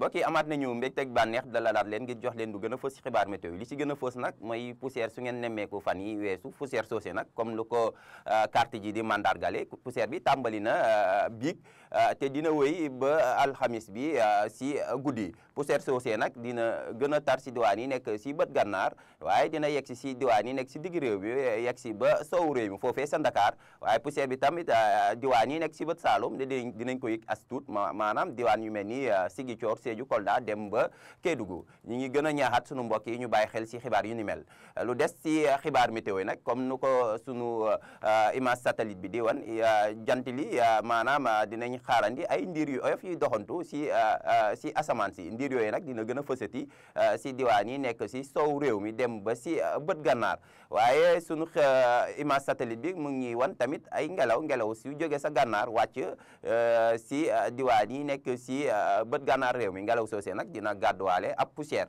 mbokk yi amaat nañu mbégteeg bànneex dalalaat leen ngir jox leen lu gën a fës ci xibaar météo yi li ci gën a fës nag mooy poussière su ngeen nemmeeku fan yi weesu poussière soosé nag comme lu ko carte ji di mandargale poussière bi tàmbali na biig te dina wëy ba alxamis bi si guddi poussière soosé nag dina gën a tar si diwaan yi nekk si bët gànnaar waaye dina yegg si diwaan yi nekk si digg réew bi yegg si ba sowu réew mi foofee sa Ndakaar waaye poussière bi tamit diwaan yi nekk si bët Saalum dinañ ko yëg as tuut maanaam diwaan yu mel ni Ziguinchor Sédhiou Kolda dem ba Kédougou ñi ngi gën a ñaaxaat sunu mbokk yi ñu bàyyi xel si xibaar yu ni mel lu des si xibaar météo yi nag comme nu ko sunu image satellite bi di wan jant li maanaam dinañ xaarandi ay ndiir yu oyof yuy doxantu si asamaan si ndiir yooyu nag dina gën a fësati si diwaan yi nekk si sow réew mi dem ba si bët gànnaar waaye sunu image satellite bi mu ngi wan tamit ay ngelaw si jóge sa gànnaar wàcc si diwaan yi nekk si bët gànnaar réew mi ngelaw soosé nag dina gàdduwaale ab poussière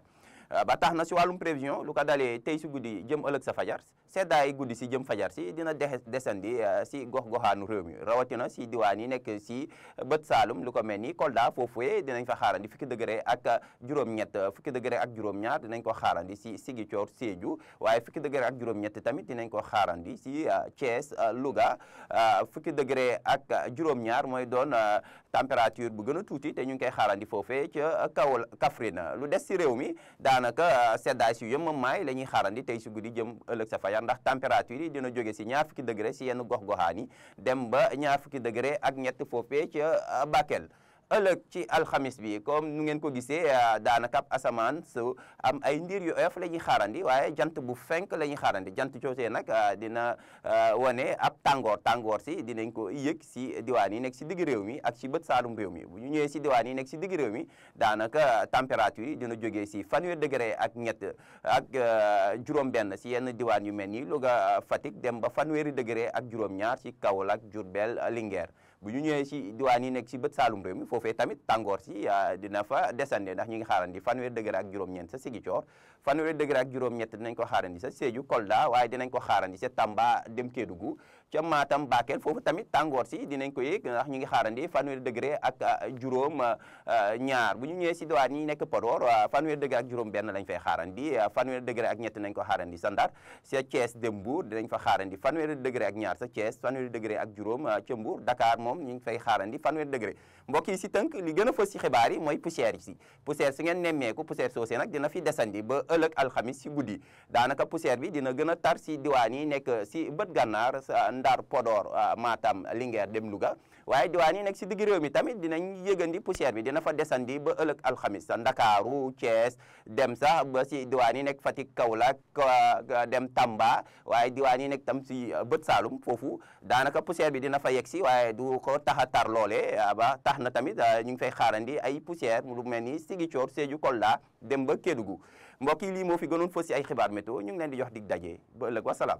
ba tax na si wàllum prévision lu ko dalee tey si guddi jëm ëllëg sa fajar seddaay guddi si jëm fajar si dina desandi si gox-goxaanu réew mi rawatina si diwaan yi nekk si bët Saalum lu ko mel ni Kolda foofuye dinañ fa xaarandi fukki degré ak juróom-ñett fukki degré ak juróom-ñaar dinañ ko xaarandi si Ziguinchor Sédhiou waaye fukki degré ak juróom-ñett tamit dinañ ko xaarandi si Thiès Louga fukki degré ak juróom-ñaar mooy doon température bu gën a tuuti te ñu ngi koy xaarandi foofee ca Kaffrine lu des si réew mi daanaka seddaay si yëmamaay la ñuy xaarandi tey si guddi jëm ëllëg sa fajar ndax température yi dina jóge si ñaar fukki degré si yenn gox-goxaan yi dem ba ñaar fukki degré ak ñett foofee ca Bakel ëllëg ci alxamis bi comme nu ngeen ko gisee daanaka ab asamaan su am ay ndiir yu oyof la ñuy xaarandi waaye jant bu fenk la ñuy xaarandi jant coosee nag dina wane ab tàngoor si dinañ ko yëg si diwaan yi nekk si digg réew mi ak si bët saalum réew mi bu ñu ñëwee si diwaan yi nekk si digg réew mi daanaka température yi dina jógee si fanweer degré ak ñett ak juróom-benn si yenn diwaan yu mel ni Louga Fatick dem ba fanweeri degré ak juróom-ñaar si Kaolack Diourbel Linguère bu ñu ñëwee si diwaan yi nekk si bët saalum réew mi foofee tamit tàngoor si dina fa descendre ndax ñu ngi xaarandi fanweer degré ak juróom-ñeent sa Ziguinchor fanweer degré ak juróom-ñett dinañ ko xaarandi sa Sédhiou Kolda waaye dinañ ko xaarandi sa Tamba dem Kédougou ca Matam Bakel foofu tamit tàngoor si dinañ ko yëg ndax ñu ngi xaarandi fanweer degré ak juróom ñaar bu ñu ñëwee si diwaan yi nekk Podor fanweer degré ak juróom benn lañ fay xaarandi fanweer degré ak ñett nañ ko xaarandi sa Ndar sa Thiès dem Mbour dinañ fa xaarandi fanweer degré ak ñaar sa Thiès fanweer degré ak juróom ca Mbour Dakar moom ñu ngi fay xaarandi fanweer degré mbokk yi si tënk li gën a fës si xibaar yi mooy poussière yi si poussière si ngeen nemmeeku poussière soosé nag dina fi desandi ba ëllëg alxamis si guddi daanaka poussière bi dina gën a tar si diwaan yi nekk si bët gànnaar sa Ndar Podor Matam Linguère dem Louga waaye diwaan yi nekk si digg réew mi tamit dinañ yëgandi poussière bi dina fa desandi ba ëllëg alxamis sa Ndakaaru Thiès dem sax ba si diwaan yi nekk Fatick Kaolack dem Tamba waaye diwaan yi nekk tam si bët Saalum foofu daanaka poussière bi dina fa yegg si waaye du ko tax a tar loole ba tax na tamit ñu ngi fay xaarandi ay poussière lu mel ni Ziguinchor Sédhiou Kolda dem ba Kédougou mbokk yi lii moo fi gënoon fës si ay xibaar météo ñu ngi leen di jox dig daje ba ëllëg wasalaam